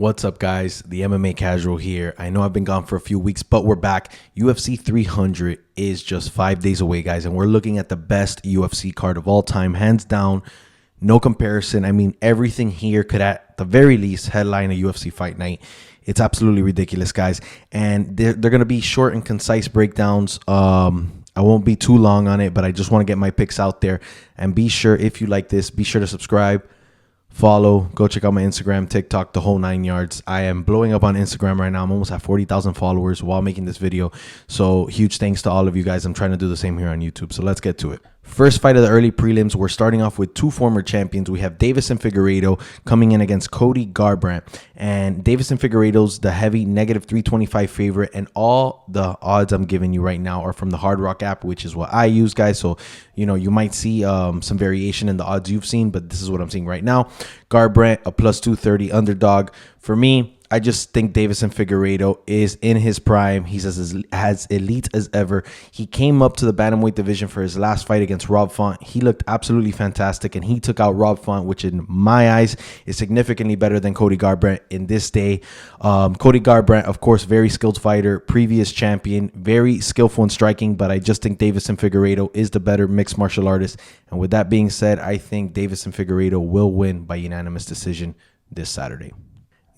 What's up, guys? The MMA Casual here. I know I've been gone for a few weeks, but we're back. UFC 300 is just 5 days away, guys, and we're looking at the best UFC card of all time, hands down, no comparison. I mean, everything here could, at the very least, headline a UFC fight night. It's absolutely ridiculous, guys, and they're going to be short and concise breakdowns. I won't be too long on it, but I just want to get my picks out there. And be sure, if you like this, be sure to subscribe. Follow, go check out my Instagram, TikTok, the whole 9 yards. I am blowing up on Instagram right now. I'm almost at 40,000 followers while making this video. So huge thanks to all of you guys. I'm trying to do the same here on YouTube. So let's get to it. First fight of the early prelims, we're starting off with two former champions. We have Deiveson Figueiredo coming in against Cody Garbrandt. And Deiveson Figueiredo's the heavy -325 favorite. And all the odds I'm giving you right now are from the Hard Rock app, which is what I use, guys. So, you know, you might see some variation in the odds you've seen, but this is what I'm seeing right now. Garbrandt, a +230 underdog. For me, I just think Deiveson Figueiredo is in his prime. He's as elite as ever. He came up to the bantamweight division for his last fight against Rob Font. He looked absolutely fantastic, and he took out Rob Font, which in my eyes is significantly better than Cody Garbrandt in this day. Cody Garbrandt, of course, very skilled fighter, previous champion, very skillful in striking, but I just think Deiveson Figueiredo is the better mixed martial artist. And with that being said, I think Deiveson Figueiredo will win by unanimous decision this Saturday.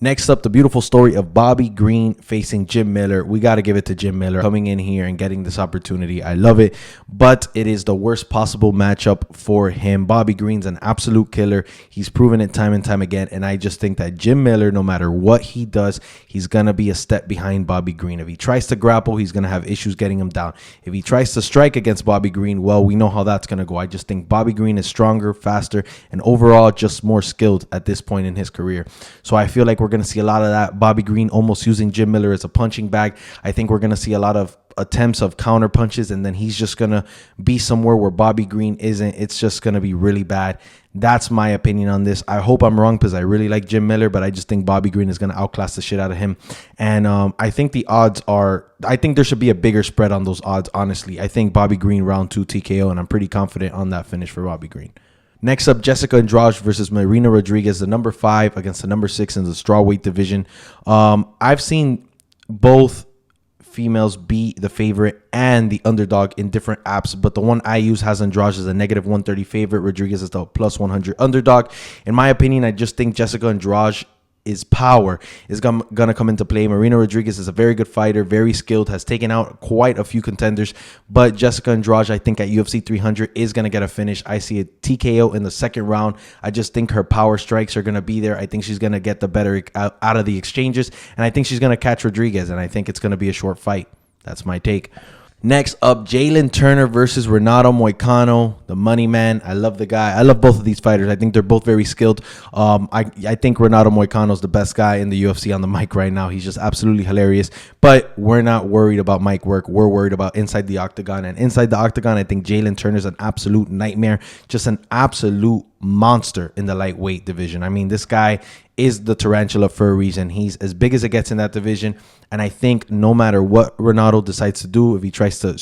Next up, the beautiful story of Bobby Green facing Jim Miller. We got to give it to Jim Miller coming in here and getting this opportunity. I love it, but it is the worst possible matchup for him. Bobby Green's an absolute killer. He's proven it time and time again, and I just think that Jim Miller, no matter what he does, he's going to be a step behind Bobby Green. If he tries to grapple, he's going to have issues getting him down. If he tries to strike against Bobby Green, well, we know how that's going to go. I just think Bobby Green is stronger, faster, and overall just more skilled at this point in his career. So I feel like we're going to see a lot of that. Bobby Green almost using Jim Miller as a punching bag. I think we're going to see a lot of attempts of counter punches, and then he's just going to be somewhere where Bobby Green isn't. It's just going to be really bad. That's my opinion on this. I hope I'm wrong because I really like Jim Miller, but I just think Bobby Green is going to outclass the shit out of him. And I think the odds are, I think there should be a bigger spread on those odds, honestly. I think Bobby Green round 2 TKO, and I'm pretty confident on that finish for Bobby Green. Next up, Jessica Andrade versus Marina Rodriguez, the number 5 against the number 6 in the strawweight division. I've seen both females be the favorite and the underdog in different apps, but the one I use has Andrade as a -130 favorite. Rodriguez is the +100 underdog. In my opinion, I just think Jessica Andrade power is gonna come into play. Marina Rodriguez is a very good fighter, very skilled, has taken out quite a few contenders, but Jessica Andrade, I think at UFC 300 is gonna get a finish. I see a TKO in the second round. I just think her power strikes are gonna be there. I think she's gonna get the better out of the exchanges, and I think she's gonna catch Rodriguez, and I think it's gonna be a short fight. That's my take. Next up, Jaylen Turner versus Ronal Moicano, the money man. I love the guy. I love both of these fighters. I think they're both very skilled. I think Ronal Moicano is the best guy in the UFC on the mic right now. He's just absolutely hilarious. But we're not worried about mic work. We're worried about inside the octagon. And inside the octagon, I think Jaylen Turner is an absolute nightmare. Just an absolute monster in the lightweight division. I mean, this guy is the tarantula for a reason. He's as big as it gets in that division, and I think no matter what Ronaldo decides to do, if he tries to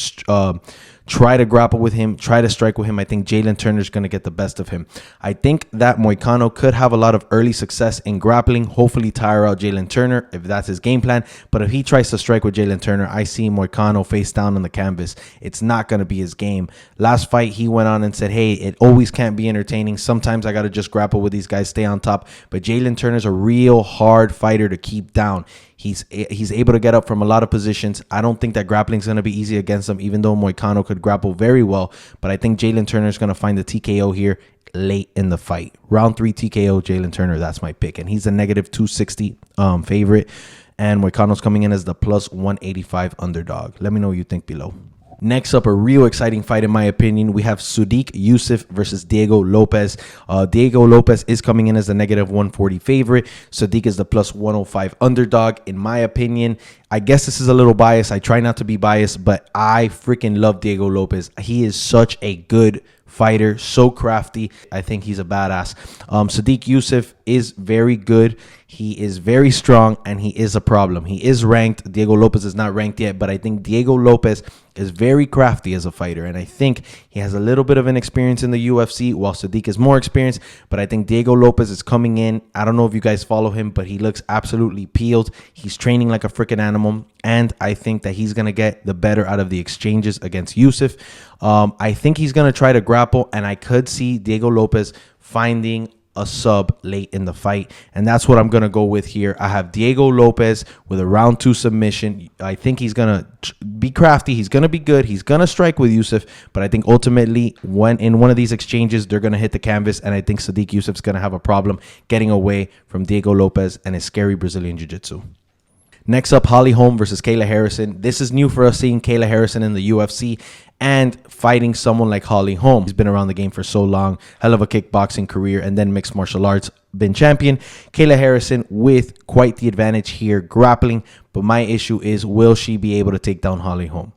try to grapple with him, try to strike with him, I think Jaylen Turner is going to get the best of him. I think that Moicano could have a lot of early success in grappling, hopefully tire out Jaylen Turner if that's his game plan. But if he tries to strike with Jaylen Turner, I see Moicano face down on the canvas. It's not going to be his game. Last fight, he went on and said, hey, it always can't be entertaining. Sometimes I got to just grapple with these guys, stay on top. But Jaylen Turner's a real hard fighter to keep down. He's able to get up from a lot of positions. I don't think that grappling is going to be easy against him, even though Moicano could grapple very well. But I think Jaylen Turner is going to find the TKO here late in the fight. Round 3 TKO, Jaylen Turner. That's my pick. And he's a -260 favorite. And Moicano's coming in as the +185 underdog. Let me know what you think below. Next up, a real exciting fight in my opinion. We have Sadik Yusuff versus Diego Lopez. Diego Lopez is coming in as the -140 favorite. Sadik is the +105 underdog. In my opinion, I guess this is a little biased. I try not to be biased, but I freaking love Diego Lopez. He is such a good fighter, so crafty. I think he's a badass. Sadik Yusuff is very good. He is very strong, and he is a problem. He is ranked. Diego Lopez is not ranked yet, but I think Diego Lopez is very crafty as a fighter, and I think he has a little bit of an experience in the UFC, while Sadik is more experienced, but I think Diego Lopez is coming in. I don't know if you guys follow him, but he looks absolutely peeled. He's training like a freaking animal, and I think that he's going to get the better out of the exchanges against Yusuff. I think he's going to try to grapple, and I could see Diego Lopez finding a sub late in the fight, and that's what I'm gonna go with here. I have Diego Lopez with a round 2 submission. I think he's gonna be crafty. He's gonna be good. He's gonna strike with Yusuff, but I think ultimately when in one of these exchanges they're gonna hit the canvas, and I think Sadik Yusuff's gonna have a problem getting away from Diego Lopez and his scary Brazilian jiu-jitsu. Next up, Holm versus Kayla Harrison. This is new for us, seeing Kayla Harrison in the UFC and fighting someone like Holm. He's been around the game for so long, hell of a kickboxing career, and then mixed martial arts, been champion. Kayla Harrison with quite the advantage here, grappling, but my issue is, will she be able to take down Holm?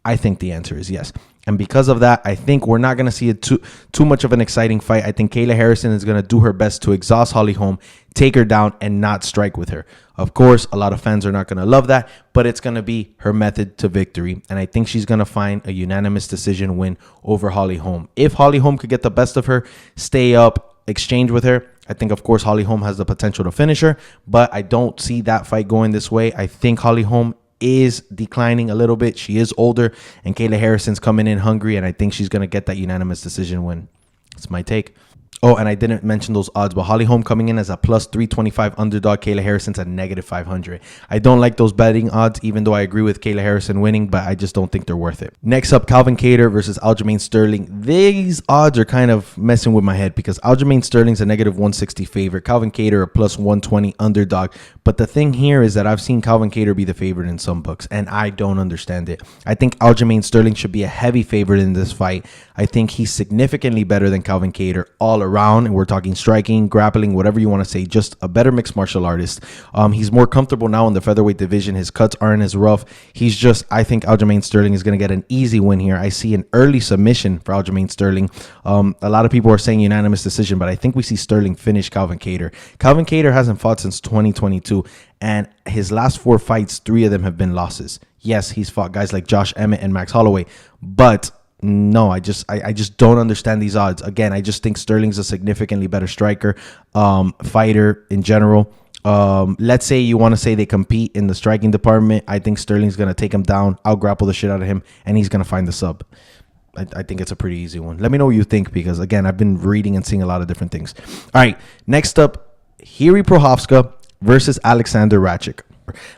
I think the answer is yes. And because of that, I think we're not going to see too much of an exciting fight. I think Kayla Harrison is going to do her best to exhaust Holm, take her down, and not strike with her. Of course, a lot of fans are not going to love that, but it's going to be her method to victory. And I think she's going to find a unanimous decision win over Holm. If Holm could get the best of her, stay up, exchange with her, I think, of course, Holm has the potential to finish her, but I don't see that fight going this way. I think Holm is declining a little bit. She is older, and Kayla Harrison's coming in hungry, and I think she's going to get that unanimous decision win. That's my take. Oh, and I didn't mention those odds, but Holm coming in as a plus 325 underdog. Kayla Harrison's at negative 500. I don't like those betting odds, even though I agree with Kayla Harrison winning, but I just don't think they're worth it. Next up, Calvin Kattar versus Aljamain Sterling. These odds are kind of messing with my head because Aljamain Sterling's a negative 160 favorite. Calvin Kattar a plus 120 underdog. But the thing here is that I've seen Calvin Kattar be the favorite in some books, and I don't understand it. I think Aljamain Sterling should be a heavy favorite in this fight. I think he's significantly better than Calvin Kattar all around, and we're talking striking, grappling, whatever you want to say, just a better mixed martial artist. He's more comfortable now in the featherweight division. His cuts aren't as rough. I think Aljamain Sterling is going to get an easy win here. I see an early submission for Aljamain Sterling. A lot of people are saying unanimous decision, but I think we see Sterling finish Calvin Kattar. Calvin Kattar hasn't fought since 2022, and his last 4 fights, 3 of them have been losses. Yes, he's fought guys like Josh Emmett and Max Holloway, but no, I just don't understand these odds. Again, I just think Sterling's a significantly better striker, fighter in general. Let's say you want to say they compete in the striking department. I think Sterling's going to take him down, out grapple the shit out of him, and he's going to find the sub. I think it's a pretty easy one. Let me know what you think, because again, I've been reading and seeing a lot of different things. All right, next up, Jiri Prochazka versus Alexander Ratchik.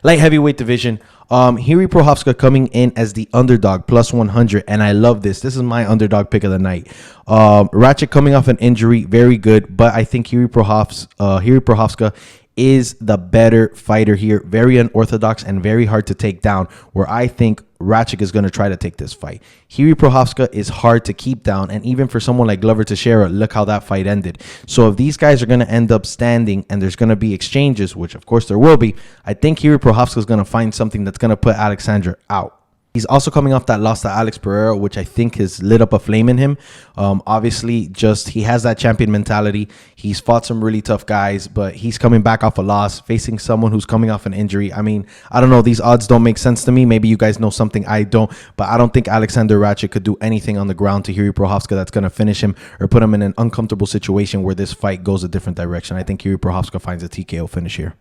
Light heavyweight division. Jiri Prochazka coming in as the underdog, plus 100, and I love this. This is my underdog pick of the night. Ratchik coming off an injury, very good, but I think Jiri Prochazka is the better fighter here. Very unorthodox and very hard to take down, where I think Ratchik is going to try to take this fight. Jiri Prochazka is hard to keep down, and even for someone like Glover Teixeira, look how that fight ended. So if these guys are going to end up standing and there's going to be exchanges, which of course there will be, I think Jiri Prochazka is going to find something that's going to put Alexander out. He's also coming off that loss to Alex Pereira, which I think has lit up a flame in him. Obviously, he has that champion mentality. He's fought some really tough guys, but he's coming back off a loss, facing someone who's coming off an injury. I mean, I don't know. These odds don't make sense to me. Maybe you guys know something I don't, but I don't think Alexander Ratchik could do anything on the ground to Jiri Prochazka that's going to finish him or put him in an uncomfortable situation where this fight goes a different direction. I think Jiri Prochazka finds a TKO finish here.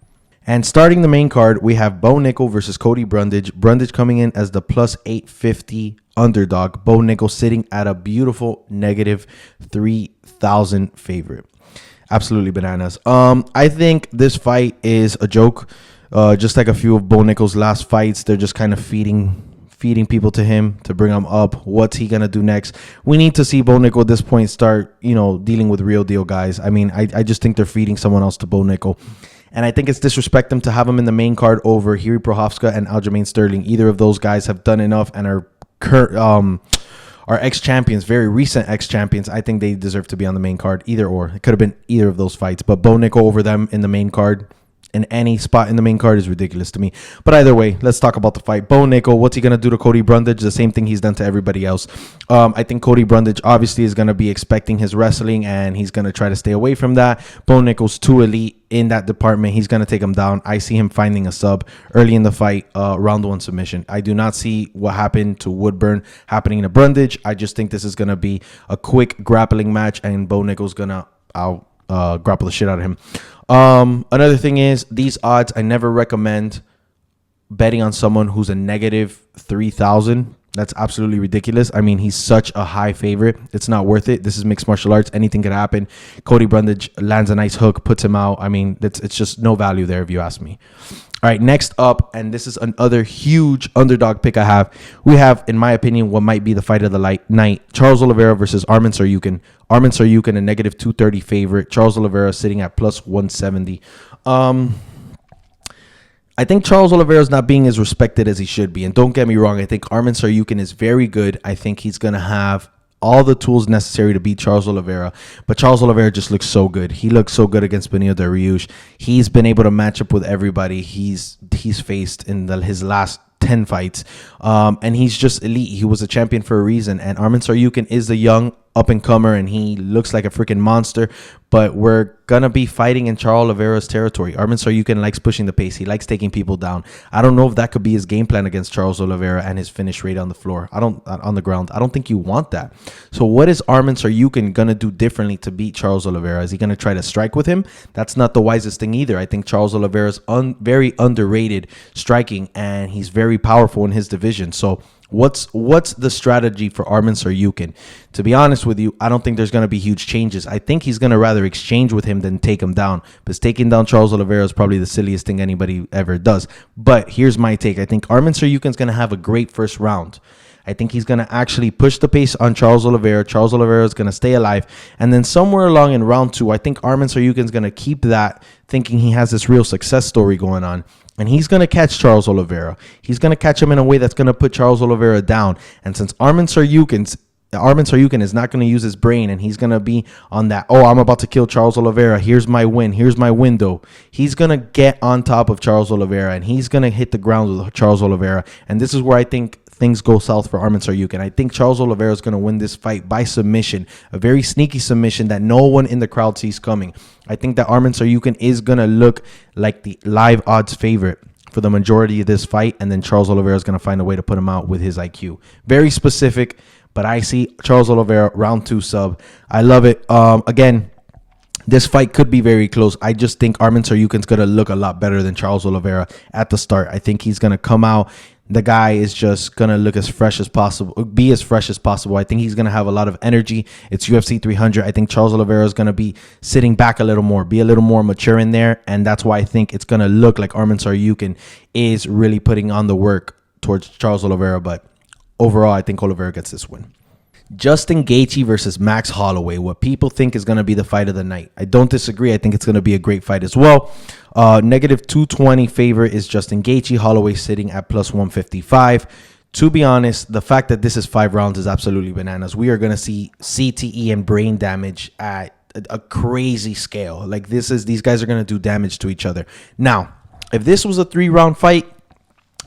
And starting the main card, we have Bo Nickal versus Cody Brundage. Brundage coming in as the plus 850 underdog. Bo Nickal sitting at a beautiful negative 3,000 favorite. Absolutely bananas. I think this fight is a joke. Just like a few of Bo Nickal's last fights, they're just kind of feeding people to him to bring him up. What's he gonna do next? We need to see Bo Nickal at this point start, dealing with real deal guys. I mean, I just think they're feeding someone else to Bo Nickal. And I think it's disrespect them to have him in the main card over Jiri Prochazka and Aljamain Sterling. Either of those guys have done enough and are ex-champions, very recent ex-champions. I think they deserve to be on the main card, either or. It could have been either of those fights. But Bo Nickal over them in the main card, in any spot in the main card is ridiculous to me. But either way, let's talk about the fight. Bo Nickel, what's he going to do to Cody Brundage? The same thing he's done to everybody else. I think Cody Brundage obviously is going to be expecting his wrestling, and he's going to try to stay away from that. Bo Nickel's too elite in that department. He's going to take him down. I see him finding a sub early in the fight, round one submission. I do not see what happened to Woodburn happening to Brundage. I just think this is going to be a quick grappling match, and Bo Nickel's going to grapple the shit out of him. Another thing is, these odds, I never recommend betting on someone who's a negative 3,000. That's absolutely ridiculous. I mean, he's such a high favorite. It's not worth it. This is mixed martial arts. Anything could happen. Cody Brundage lands a nice hook, puts him out. I mean, it's just no value there if you ask me. All right, next up, and this is another huge underdog pick I have. We have, in my opinion, what might be the fight of the night. Charles Oliveira versus Arman Tsarukyan. Arman Tsarukyan, a negative 230 favorite. Charles Oliveira sitting at plus 170. I think Charles Oliveira is not being as respected as he should be. And don't get me wrong, I think Arman Tsarukyan is very good. I think he's going to have all the tools necessary to beat Charles Oliveira. But Charles Oliveira just looks so good. He looks so good against Benito Dariush. He's been able to match up with everybody he's faced in his last 10 fights. And he's just elite. He was a champion for a reason. And Arman Tsarukyan is the young up-and-comer, and he looks like a freaking monster. But we're going to be fighting in Charles Oliveira's territory. Arman Tsarukyan likes pushing the pace. He likes taking people down. I don't know if that could be his game plan against Charles Oliveira and his finish rate on the floor. On the ground. I don't think you want that. So what is Arman Tsarukyan going to do differently to beat Charles Oliveira? Is he going to try to strike with him? That's not the wisest thing either. I think Charles Oliveira's very underrated striking, and he's very powerful in his division. So what's the strategy for Arman Tsarukyan? To be honest with you, I don't think there's going to be huge changes. I think he's going to rather exchange with him than take him down, because taking down Charles Oliveira is probably the silliest thing anybody ever does. But here's my take. I think Arman Tsarukyan's going to have a great first round. I think he's going to actually push the pace on Charles Oliveira. Charles Oliveira is going to stay alive. And then somewhere along in round two, I think Arman Tsarukyan's going to keep that, thinking he has this real success story going on. And he's going to catch Charles Oliveira. He's going to catch him in a way that's going to put Charles Oliveira down. And since Arman Tsarukyan is not going to use his brain, and he's going to be on that, oh, I'm about to kill Charles Oliveira. Here's my win. Here's my window. He's going to get on top of Charles Oliveira, and he's going to hit the ground with Charles Oliveira. And this is where I think things go south for Arman Tsarukyan. I think Charles Oliveira is going to win this fight by submission, a very sneaky submission that no one in the crowd sees coming. I think that Arman Tsarukyan is going to look like the live odds favorite for the majority of this fight, and then Charles Oliveira is going to find a way to put him out with his IQ. Very specific, but I see Charles Oliveira round two sub. I love it. Again, this fight could be very close. I just think Arman Tsarukyan's going to look a lot better than Charles Oliveira at the start. I think he's going to come out. The guy is just going to look as fresh as possible, be as fresh as possible. I think he's going to have a lot of energy. It's UFC 300. I think Charles Oliveira is going to be sitting back a little more, be a little more mature in there. And that's why I think it's going to look like Arman Tsarukyan is really putting on the work towards Charles Oliveira. But overall, I think Oliveira gets this win. Justin Gaethje versus Max Holloway, what people think is going to be the fight of the night. I don't disagree. I think it's going to be a great fight as well. Negative 220 favorite is Justin Gaethje. Holloway sitting at plus 155. To be honest, the fact that this is 5 rounds is absolutely bananas. We are going to see CTE and brain damage at a crazy scale. Like these guys are going to do damage to each other. Now, if this was a 3-round fight,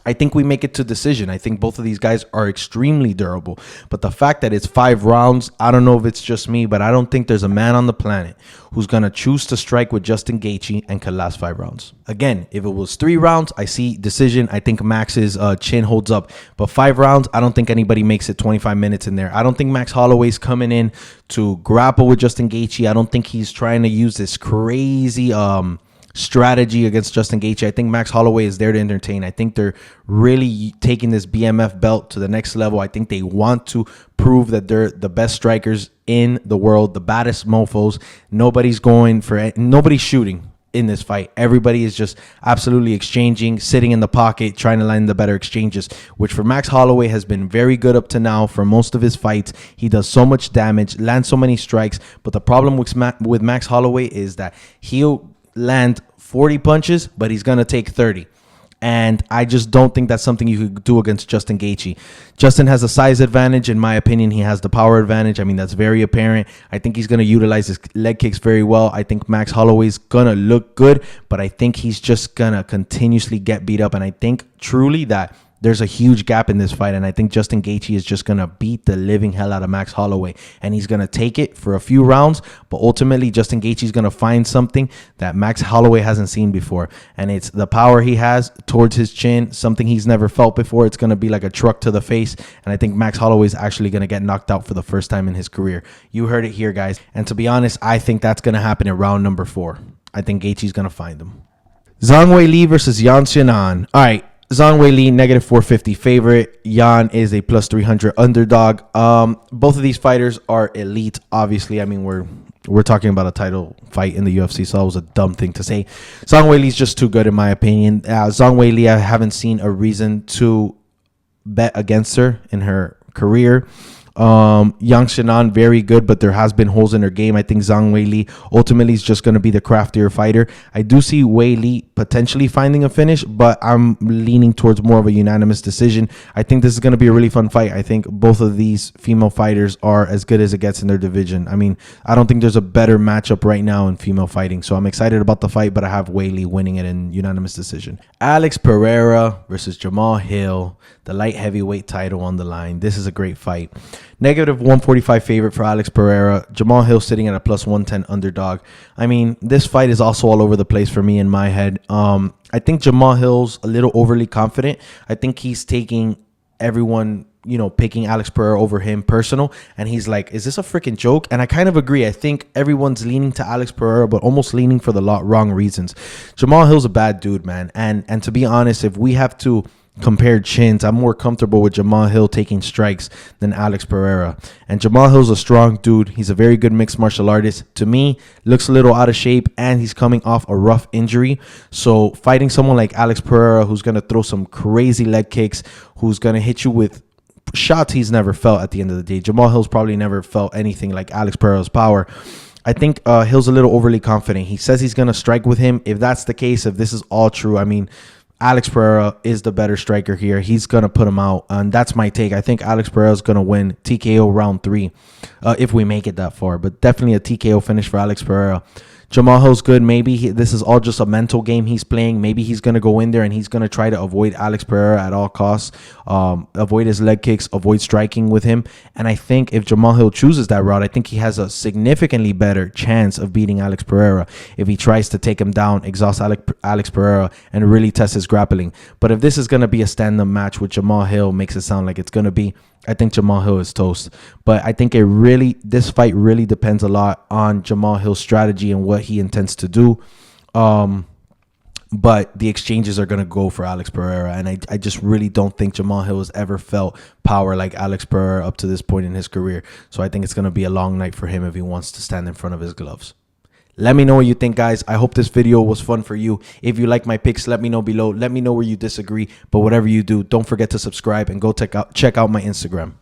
I think we make it to decision. I think both of these guys are extremely durable. But the fact that it's 5 rounds, I don't know if it's just me, but I don't think there's a man on the planet who's going to choose to strike with Justin Gaethje and could last 5 rounds. Again, if it was 3 rounds, I see decision. I think Max's chin holds up. But 5 rounds, I don't think anybody makes it 25 minutes in there. I don't think Max Holloway's coming in to grapple with Justin Gaethje. I don't think he's trying to use this crazy strategy against Justin Gaethje. I think Max Holloway is there to entertain. I think they're really taking this BMF belt to the next level. I think they want to prove that they're the best strikers in the world, the baddest mofos. Nobody's shooting in this fight. Everybody is just absolutely exchanging, sitting in the pocket, trying to land the better exchanges, which for Max Holloway has been very good up to now. For most of his fights, he does so much damage, lands so many strikes. But the problem with Max Holloway is that he'll land 40 punches, but he's going to take 30. And I just don't think that's something you could do against Justin Gaethje. Justin has a size advantage. In my opinion, he has the power advantage. I mean, that's very apparent. I think he's going to utilize his leg kicks very well. I think Max Holloway's going to look good, but I think he's just going to continuously get beat up. And I think truly that there's a huge gap in this fight, and I think Justin Gaethje is just going to beat the living hell out of Max Holloway, and he's going to take it for a few rounds, but ultimately Justin Gaethje is going to find something that Max Holloway hasn't seen before, and it's the power he has towards his chin, something he's never felt before. It's going to be like a truck to the face, and I think Max Holloway is actually going to get knocked out for the first time in his career. You heard it here, guys, and to be honest, I think that's going to happen in round number 4. I think Gaethje's going to find him. Zhang Weili versus Yan Xiaonan. All right. Zhang Weili, negative 450 favorite. Yan is a plus 300 underdog. Both of these fighters are elite. Obviously, I mean, we're talking about a title fight in the UFC, so that was a dumb thing to say. Zhang Weili's just too good, in my opinion. Zhang Weili, I haven't seen a reason to bet against her in her career. Yang Xiaonan, very good, but there has been holes in her game. I think Zhang Weili ultimately is just going to be the craftier fighter. I do see Weili potentially finding a finish, but I'm leaning towards more of a unanimous decision. I think this is going to be a really fun fight. I think both of these female fighters are as good as it gets in their division. I mean, I don't think there's a better matchup right now in female fighting, so I'm excited about the fight, but I have Weili winning it in unanimous decision. Alex Pereira versus Jamal Hill, the light heavyweight title on the line. This is a great fight. Negative 145 favorite for Alex Pereira. Jamal Hill sitting at a plus 110 underdog. I mean, this fight is also all over the place for me in my head. I think Jamal Hill's a little overly confident. I think he's taking everyone, picking Alex Pereira over him personal. And he's like, is this a freaking joke? And I kind of agree. I think everyone's leaning to Alex Pereira, but almost leaning for the wrong reasons. Jamal Hill's a bad dude, man. And to be honest, if we have to compare chins, I'm more comfortable with Jamal Hill taking strikes than Alex Pereira. And Jamal Hill's a strong dude. He's a very good mixed martial artist. To me, looks a little out of shape, and he's coming off a rough injury. So fighting someone like Alex Pereira, who's going to throw some crazy leg kicks, who's going to hit you with shots he's never felt at the end of the day. Jamal Hill's probably never felt anything like Alex Pereira's power. I think Hill's a little overly confident. He says he's going to strike with him. If that's the case, if this is all true, I mean, Alex Pereira is the better striker here. He's going to put him out, and that's my take. I think Alex Pereira is going to win TKO round 3 if we make it that far, but definitely a TKO finish for Alex Pereira. Jamal Hill's good. Maybe this is all just a mental game he's playing. Maybe he's going to go in there and he's going to try to avoid Alex Pereira at all costs, avoid his leg kicks, avoid striking with him. And I think if Jamal Hill chooses that route, I think he has a significantly better chance of beating Alex Pereira if he tries to take him down, exhaust Alex Pereira, and really test his grappling. But if this is going to be a stand-up match, which Jamal Hill makes it sound like it's going to be, I think Jamal Hill is toast. But I think this fight really depends a lot on Jamal Hill's strategy and what he intends to do. But the exchanges are going to go for Alex Pereira. And I just really don't think Jamal Hill has ever felt power like Alex Pereira up to this point in his career. So I think it's going to be a long night for him if he wants to stand in front of his gloves. Let me know what you think, guys. I hope this video was fun for you. If you like my picks, let me know below. Let me know where you disagree. But whatever you do, don't forget to subscribe and go check out my Instagram.